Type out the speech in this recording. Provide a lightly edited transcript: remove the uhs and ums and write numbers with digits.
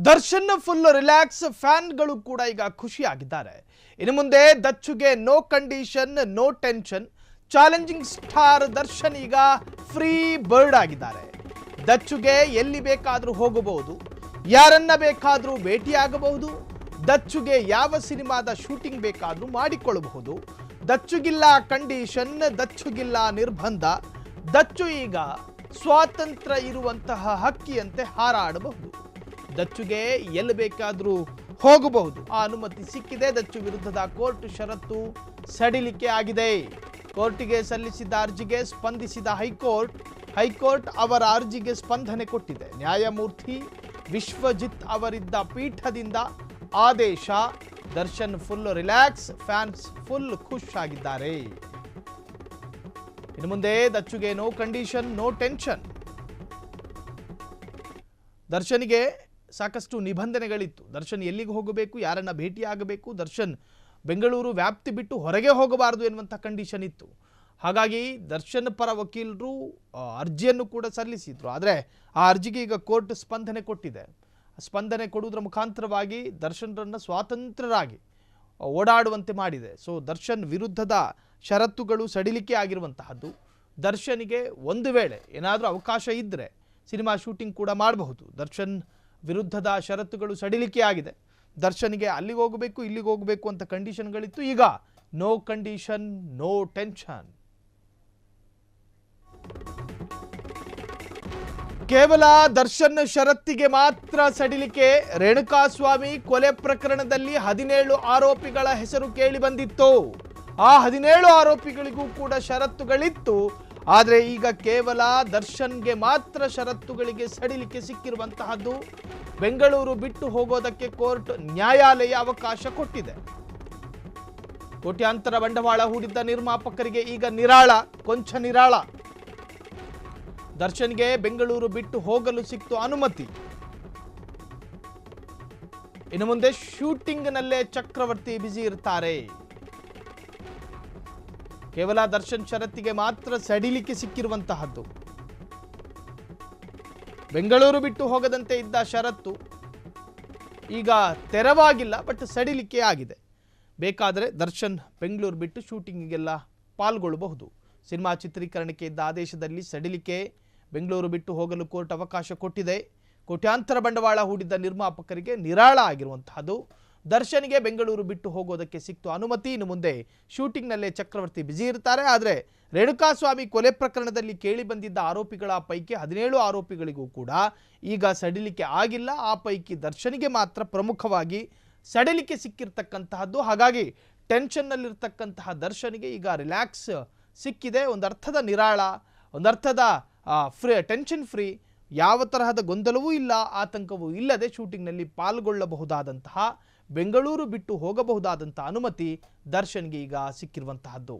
Darshan full relax, ಫ್ಯಾನ್ಗಳು ಕೂಡ ಈಗ ಖುಷಿಯಾಗಿದ್ದಾರೆ. ಇನ್ನು ಮುಂದೆ ದಚ್ಚುಗೆ no condition, no tension. Challenging star Darshan ಈಗ ಫ್ರೀ ಬರ್ಡ್ ಆಗಿದ್ದಾರೆ. ದಚ್ಚುಗೆ ಎಲ್ಲಿ ಬೇಕಾದರೂ ಹೋಗಬಹುದು, ಯಾರನ್ನ ಬೇಕಾದರೂ ಭೇಟಿಯಾಗಬಹುದು, ದಚ್ಚುಗೆ ಯಾವ ಸಿನಿಮಾದ ಶೂಟಿಂಗ್ ಬೇಕಾದರೂ ಮಾಡಿಕೊಳ್ಳಬಹುದು. ದಚ್ಚುಗಿಲ್ಲ ಕಂಡೀಷನ್, ದಚ್ಚುಗಿಲ್ಲ ನಿರ್ಬಂಧ. ದಚ್ಚು ಈಗ ಸ್ವಾತಂತ್ರ್ಯ ಇರುವಂತಹ ಹಕ್ಕಿಯಂತೆ ಹಾರಾಡಬಹುದು. ದಚ್ಚುಗೆ ಎಲ್ಲಿ ಬೇಕಾದರೂ ಹೋಗಬಹುದು. ಆ ಅನುಮತಿ ಸಿಕ್ಕಿದೆ. ದಚ್ಚು ವಿರುದ್ಧದ ಕೋರ್ಟ್ ಷರತ್ತು ಸಡಿಲಿಕೆ ಆಗಿದೆ. ಕೋರ್ಟಿಗೆ ಸಲ್ಲಿಸಿದ್ದ ಅರ್ಜಿಗೆ ಸ್ಪಂದಿಸಿದ ಹೈಕೋರ್ಟ್ ಅವರ ಅರ್ಜಿಗೆ ಸ್ಪಂದನೆ ಕೊಟ್ಟಿದೆ. ನ್ಯಾಯಮೂರ್ತಿ ವಿಶ್ವಜಿತ್ ಅವರಿದ್ದ ಪೀಠದಿಂದ ಆದೇಶ. Darshan full relax, fans full ಖುಷ್ ಆಗಿದ್ದಾರೆ. ಇನ್ನು ಮುಂದೆ ದಚ್ಚುಗೆ ನೋ ಕಂಡೀಷನ್, ನೋ ಟೆನ್ಷನ್. ದರ್ಶನ್ಗೆ ಸಾಕಷ್ಟು ನಿಬಂಧನೆಗಳಿತ್ತು. ದರ್ಶನ್ ಎಲ್ಲಿಗೆ ಹೋಗಬೇಕು, ಯಾರನ್ನ ಭೇಟಿಯಾಗಬೇಕು, ದರ್ಶನ್ ಬೆಂಗಳೂರು ವ್ಯಾಪ್ತಿ ಬಿಟ್ಟು ಹೊರಗೆ ಹೋಗಬಾರದು ಎನ್ನುವಂಥ ಕಂಡೀಷನ್ ಇತ್ತು. ಹಾಗಾಗಿ ದರ್ಶನ್ ಪರ ವಕೀಲರು ಅರ್ಜಿಯನ್ನು ಕೂಡ ಸಲ್ಲಿಸಿದ್ರು. ಆದರೆ ಆ ಅರ್ಜಿಗೆ ಈಗ ಕೋರ್ಟ್ ಸ್ಪಂದನೆ ಕೊಟ್ಟಿದೆ. ಸ್ಪಂದನೆ ಕೊಡುವುದರ ಮುಖಾಂತರವಾಗಿ ದರ್ಶನ್ರನ್ನು ಸ್ವಾತಂತ್ರ್ಯರಾಗಿ ಓಡಾಡುವಂತೆ ಮಾಡಿದೆ. ಸೊ ದರ್ಶನ್ ವಿರುದ್ಧದ ಷರತ್ತುಗಳು ಸಡಿಲಿಕೆ ಆಗಿರುವಂತಹದ್ದು. ದರ್ಶನ್ಗೆ ಒಂದು ವೇಳೆ ಏನಾದರೂ ಅವಕಾಶ ಇದ್ದರೆ ಸಿನಿಮಾ ಶೂಟಿಂಗ್ ಕೂಡ ಮಾಡಬಹುದು. ದರ್ಶನ್ ವಿರುದ್ಧದ ಷರತ್ತುಗಳು ಸಡಿಲಿಕೆ ಆಗಿದೆ. ದರ್ಶನ್ಗೆ ಅಲ್ಲಿಗೆ ಹೋಗಬೇಕು, ಇಲ್ಲಿಗೆ ಹೋಗಬೇಕು ಅಂತ ಕಂಡೀಷನ್ಗಳಿತ್ತು. ಈಗ ನೋ ಕಂಡೀಷನ್, ನೋ ಟೆನ್ಷನ್. ಕೇವಲ ದರ್ಶನ್ ಷರತ್ತಿಗೆ ಮಾತ್ರ ಸಡಿಲಿಕೆ. ರೇಣುಕಾಸ್ವಾಮಿ ಕೊಲೆ ಪ್ರಕರಣದಲ್ಲಿ 17 ಆರೋಪಿಗಳ ಹೆಸರು ಕೇಳಿ ಬಂದಿತ್ತು. ಆ 17 ಆರೋಪಿಗಳಿಗೂ ಕೂಡ ಷರತ್ತುಗಳಿತ್ತು. ಆದರೆ ಈಗ ಕೇವಲ ದರ್ಶನ್ಗೆ ಮಾತ್ರ ಷರತ್ತುಗಳಿಗೆ ಸಡಿಲಿಕೆ ಸಿಕ್ಕಿರುವಂತಹದ್ದು. ಬೆಂಗಳೂರು ಬಿಟ್ಟು ಹೋಗೋದಕ್ಕೆ ಕೋರ್ಟ್, ನ್ಯಾಯಾಲಯ ಅವಕಾಶ ಕೊಟ್ಟಿದೆ. ಕೋಟ್ಯಾಂತರ ಬಂಡವಾಳ ಹೂಡಿದ್ದ ನಿರ್ಮಾಪಕರಿಗೆ ಈಗ ನಿರಾಳ, ಕೊಂಚ ನಿರಾಳ. ದರ್ಶನ್ಗೆ ಬೆಂಗಳೂರು ಬಿಟ್ಟು ಹೋಗಲು ಸಿಕ್ತು ಅನುಮತಿ. ಇನ್ನು ಮುಂದೆ ಶೂಟಿಂಗ್ನಲ್ಲೇ ಚಕ್ರವರ್ತಿ ಬ್ಯುಸಿ ಇರ್ತಾರೆ. ಕೇವಲ ದರ್ಶನ್ ಷರತ್ತಿಗೆ ಮಾತ್ರ ಸಡಿಲಿಕೆ ಸಿಕ್ಕಿರುವಂತಹದ್ದು. ಬೆಂಗಳೂರು ಬಿಟ್ಟು ಹೋಗದಂತೆ ಇದ್ದ ಷರತ್ತು ಈಗ ತೆರವಾಗಿಲ್ಲ, ಬಟ್ ಸಡಿಲಿಕೆ ಆಗಿದೆ. ಬೇಕಾದರೆ ದರ್ಶನ್ ಬೆಂಗಳೂರು ಬಿಟ್ಟು ಶೂಟಿಂಗಿಗೆಲ್ಲ ಪಾಲ್ಗೊಳ್ಳಬಹುದು. ಸಿನಿಮಾ ಚಿತ್ರೀಕರಣಕ್ಕೆ ಇದ್ದ ಆದೇಶದಲ್ಲಿ ಸಡಿಲಿಕೆ. ಬೆಂಗಳೂರು ಬಿಟ್ಟು ಹೋಗಲು ಕೋರ್ಟ್ ಅವಕಾಶ ಕೊಟ್ಟಿದೆ. ಕೋಟ್ಯಾಂತರ ಬಂಡವಾಳ ಹೂಡಿದ್ದ ನಿರ್ಮಾಪಕರಿಗೆ ನಿರಾಳ ಆಗಿರುವಂತಹದ್ದು. ದರ್ಶನ್ಗೆ ಬೆಂಗಳೂರು ಬಿಟ್ಟು ಹೋಗೋದಕ್ಕೆ ಸಿಕ್ತು ಅನುಮತಿ. ಇನ್ನು ಮುಂದೆ ಶೂಟಿಂಗ್ನಲ್ಲೇ ಚಕ್ರವರ್ತಿ ಬ್ಯುಸಿ ಇರ್ತಾರೆ. ಆದರೆ ರೇಣುಕಾಸ್ವಾಮಿ ಕೊಲೆ ಪ್ರಕರಣದಲ್ಲಿ ಕೇಳಿ ಬಂದಿದ್ದ ಆರೋಪಿಗಳ ಪೈಕಿ 17 ಆರೋಪಿಗಳಿಗೂ ಕೂಡ ಈಗ ಸಡಿಲಿಕೆ ಆಗಿಲ್ಲ. ಆ ಪೈಕಿ ದರ್ಶನ್ಗೆ ಮಾತ್ರ ಪ್ರಮುಖವಾಗಿ ಸಡಿಲಿಕೆ ಸಿಕ್ಕಿರ್ತಕ್ಕಂತಹದ್ದು. ಹಾಗಾಗಿ ಟೆನ್ಷನ್ನಲ್ಲಿರ್ತಕ್ಕಂತಹ ದರ್ಶನ್ಗೆ ಈಗ ರಿಲ್ಯಾಕ್ಸ್ ಸಿಕ್ಕಿದೆ. ಒಂದರ್ಥದ ನಿರಾಳ, ಒಂದರ್ಥದ ಟೆನ್ಷನ್ ಫ್ರೀ. ಯಾವ ತರಹದ ಗೊಂದಲವೂ ಇಲ್ಲ, ಆತಂಕವೂ ಇಲ್ಲದೆ ಶೂಟಿಂಗ್ನಲ್ಲಿ ಪಾಲ್ಗೊಳ್ಳಬಹುದಾದಂತಹ, ಬೆಂಗಳೂರು ಬಿಟ್ಟು ಹೋಗಬಹುದಾದಂತಹ ಅನುಮತಿ ದರ್ಶನ್ಗೆ ಈಗ ಸಿಕ್ಕಿರುವಂತಹದ್ದು.